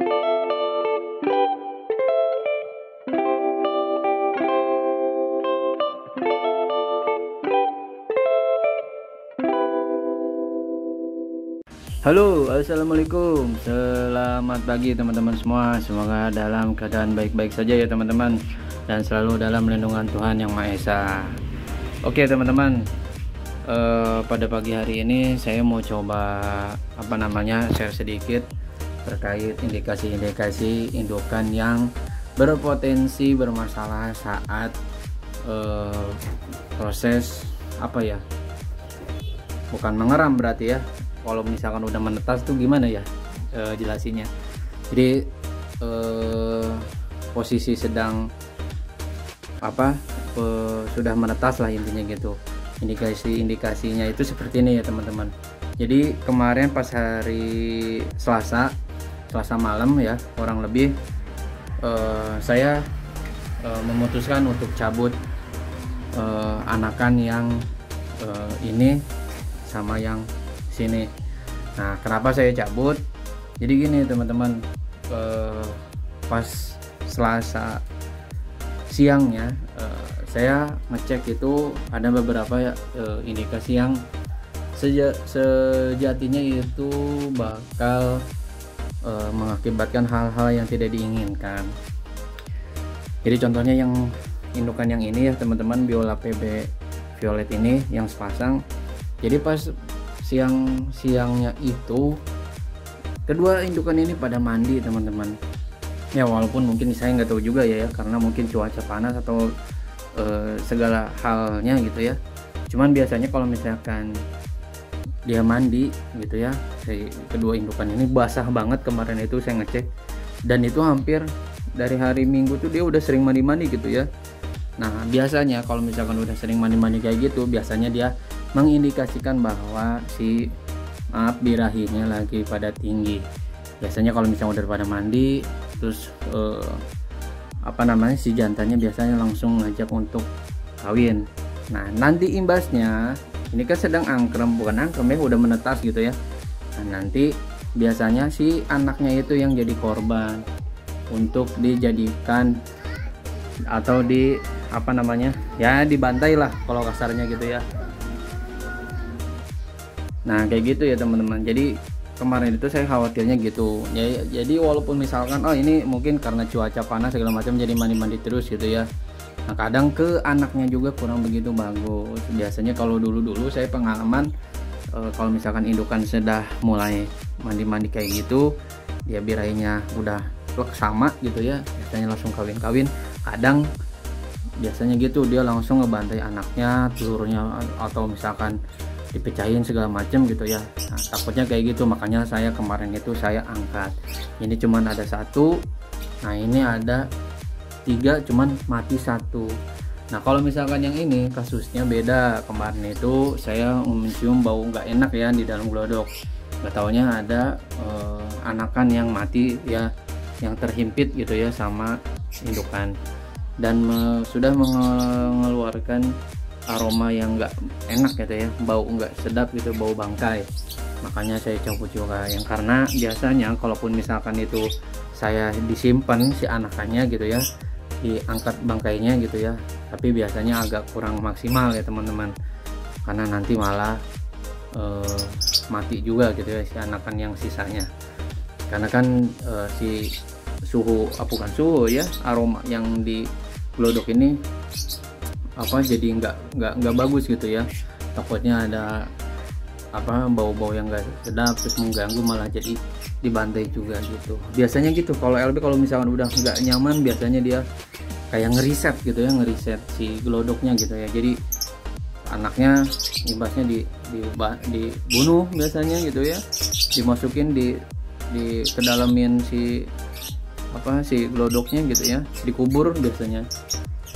Halo, assalamualaikum, selamat pagi teman-teman semua. Semoga dalam keadaan baik-baik saja ya teman-teman, dan selalu dalam lindungan Tuhan Yang Maha Esa. Oke teman-teman, pada pagi hari ini saya mau coba share sedikit terkait indikasi-indikasi indukan yang berpotensi bermasalah saat proses bukan mengeram berarti ya. Kalau misalkan udah menetas tuh gimana ya jelasinnya. Jadi posisi sedang sudah menetas lah intinya gitu. Indikasinya itu seperti ini ya teman-teman. Jadi kemarin pas hari Selasa malam ya kurang lebih saya memutuskan untuk cabut anakan yang ini sama yang sini. Nah, kenapa saya cabut? Jadi gini teman-teman, pas Selasa siangnya saya ngecek itu ada beberapa indikasi yang sejatinya itu bakal mengakibatkan hal-hal yang tidak diinginkan. Jadi contohnya yang indukan yang ini ya teman-teman, Biola PB Violet ini yang sepasang. Jadi pas siangnya itu kedua indukan ini pada mandi teman-teman ya, walaupun mungkin saya nggak tahu juga ya karena mungkin cuaca panas atau segala halnya gitu ya. Cuman biasanya kalau misalkan dia mandi gitu ya, kedua indukan ini basah banget. Kemarin itu saya ngecek dan itu hampir dari hari Minggu tuh dia udah sering mandi-mandi gitu ya. Nah biasanya kalau misalkan udah sering mandi-mandi kayak gitu, biasanya dia mengindikasikan bahwa si birahinya lagi pada tinggi. Biasanya kalau misalnya udah pada mandi terus si jantannya biasanya langsung ngajak untuk kawin. Nah nanti imbasnya ini kan sedang bukan angkrem ya, udah menetas gitu ya. Nah nanti biasanya si anaknya itu yang jadi korban untuk dijadikan atau dibantai lah kalau kasarnya gitu ya. Nah kayak gitu ya teman-teman. Jadi kemarin itu saya khawatirnya gitu ya. Jadi walaupun misalkan ini mungkin karena cuaca panas segala macam jadi mandi-mandi terus gitu ya. Nah kadang ke anaknya juga kurang begitu bagus. Biasanya kalau dulu saya pengalaman kalau misalkan indukan sudah mulai mandi-mandi kayak gitu, dia birahinya udah sama gitu ya, biasanya langsung kawin-kawin. Kadang biasanya gitu dia langsung ngebantai anaknya, telurnya, atau misalkan dipecahin segala macam gitu ya. Nah, takutnya kayak gitu, makanya saya kemarin itu saya angkat. Ini cuman ada satu, nah ini ada 3 cuman mati 1. Nah kalau misalkan yang ini kasusnya beda. Kemarin itu saya mencium bau nggak enak ya di dalam glodok. Nggak taunya ada anakan yang mati ya, yang terhimpit gitu ya sama indukan, dan sudah mengeluarkan aroma yang enggak enak gitu ya, bau enggak sedap gitu, bau bangkai. Makanya saya cabut juga, yang karena biasanya kalaupun misalkan itu saya disimpan si anakannya gitu ya, diangkat bangkainya gitu ya, tapi biasanya agak kurang maksimal ya teman-teman, karena nanti malah mati juga gitu ya si anakan yang sisanya. Karena kan si bukan suhu ya, aroma yang di glodok ini jadi nggak bagus gitu ya. Takutnya ada bau-bau yang nggak sedap terus mengganggu, malah jadi dibantai juga gitu. Biasanya gitu kalau LB, kalau misalkan udah nggak nyaman biasanya dia kayak ngeriset gitu ya, ngeriset si glodoknya gitu ya. Jadi anaknya imbasnya dibunuh biasanya gitu ya, dimasukin di kedalamin si glodoknya gitu ya, dikubur biasanya.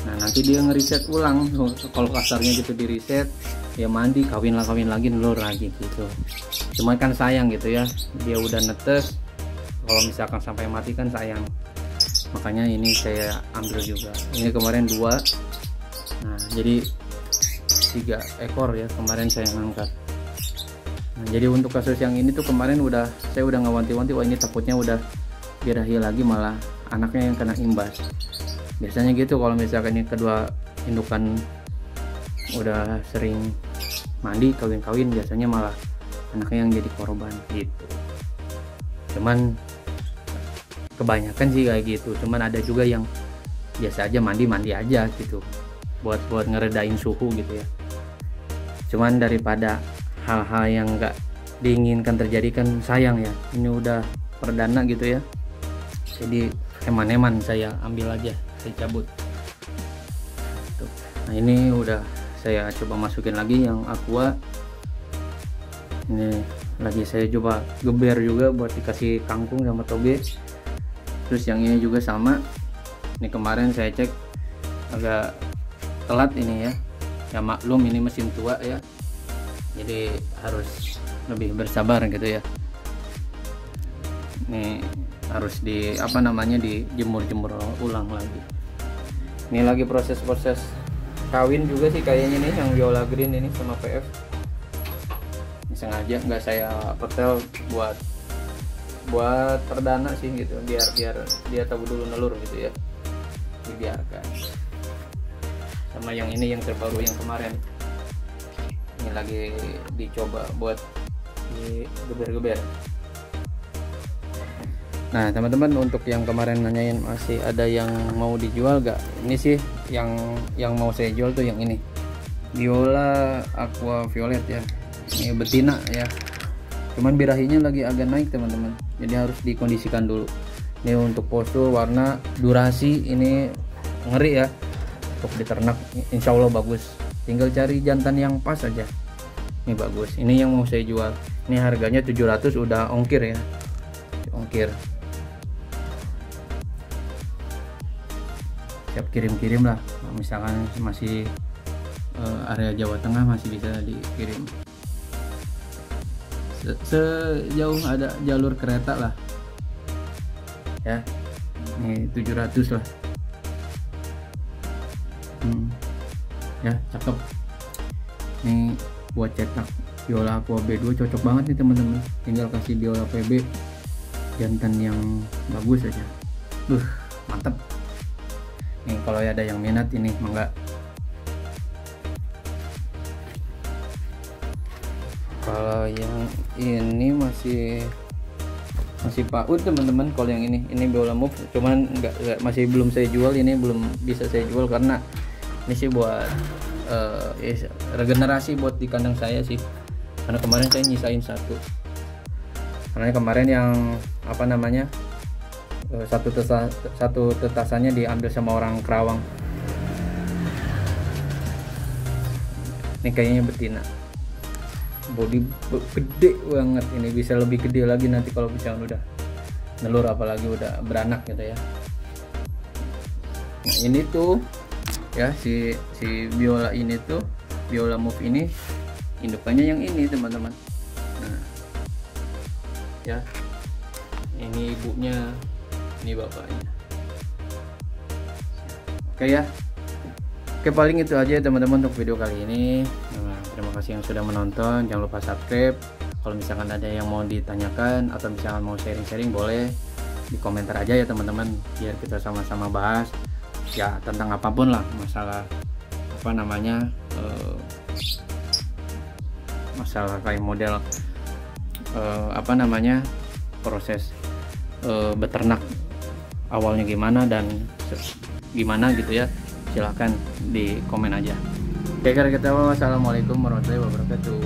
Nah nanti dia ngeriset ulang, kalau kasarnya gitu, di reset ya, mandi, kawin lagi, telur lagi gitu. Cuman kan sayang gitu ya, dia udah netes, kalau misalkan sampai mati kan sayang. Makanya ini saya ambil juga. Ini kemarin 2, nah jadi 3 ekor ya kemarin saya ngangkat. Nah jadi untuk kasus yang ini tuh kemarin saya udah ngawanti-wanti, wah ini takutnya udah birahi lagi malah anaknya yang kena imbas. Biasanya gitu kalau misalkan yang kedua indukan udah sering mandi kawin-kawin, biasanya malah anaknya yang jadi korban gitu. Cuman kebanyakan sih kayak gitu, cuman ada juga yang biasa aja mandi aja gitu buat ngeredain suhu gitu ya. Cuman daripada hal-hal yang enggak diinginkan terjadi kan sayang ya, ini udah perdana gitu ya, jadi eman-eman saya ambil aja, saya cabut tuh. Nah ini udah saya coba masukin lagi yang aqua, ini lagi saya coba geber juga buat dikasih kangkung sama toge. Terus yang ini juga sama, ini kemarin saya cek agak telat ini ya, ya maklum ini mesin tua ya, jadi harus lebih bersabar gitu ya. Ini harus dijemur ulang lagi. Ini lagi proses kawin juga sih kayaknya nih, yang Viola Green ini sama PF. Ini sengaja nggak saya petel buat perdana sih gitu, biar dia tahu dulu nelur gitu ya, dibiarkan. Sama yang ini yang terbaru yang kemarin, ini lagi dicoba buat digeber-geber. Nah teman-teman, untuk yang kemarin nanyain masih ada yang mau dijual gak, ini sih yang mau saya jual tuh yang ini, Viola Aqua Violet ya, ini betina ya. Cuman birahinya lagi agak naik teman-teman, jadi harus dikondisikan dulu. Ini untuk postur, warna, durasi ini ngeri ya, untuk diternak insya Allah bagus, tinggal cari jantan yang pas aja. Ini bagus, ini yang mau saya jual, ini harganya 700 udah ongkir ya, ongkir. Siap kirim-kirim lah, misalkan masih area Jawa Tengah masih bisa dikirim. Sejauh ada jalur kereta lah ya, ini 700 lah. Ya cakep, ini buat cetak Viola Aqua B2 cocok banget nih teman-teman, tinggal kasih Viola PB jantan yang bagus aja, mantap. Nih kalau ada yang minat ini mangga. Kalau yang ini masih PAUD teman-teman. Kalau yang ini Viola Move, cuman masih belum saya jual, ini belum bisa saya jual karena ini sih buat regenerasi buat di kandang saya sih, karena kemarin saya nyisain satu, karena kemarin yang satu tetasannya diambil sama orang Kerawang. Ini kayaknya betina, body gede banget, ini bisa lebih gede lagi nanti kalau misalnya udah nelur, apalagi udah beranak gitu ya. Nah ini tuh ya, si Viola ini tuh, Viola Move ini indukannya yang ini teman-teman. Nah ya, ini ibunya, ini bapaknya. Oke ya, oke paling itu aja teman-teman untuk video kali ini. Nah, terima kasih yang sudah menonton, jangan lupa subscribe. Kalau misalkan ada yang mau ditanyakan atau misalkan mau sharing-sharing, boleh di komentar aja ya teman-teman, biar kita sama-sama bahas ya tentang apapun lah, masalah masalah kayak model proses beternak awalnya gimana dan gimana gitu ya, silahkan di komen aja. Oke, kita wassalamualaikum warahmatullahi wabarakatuh.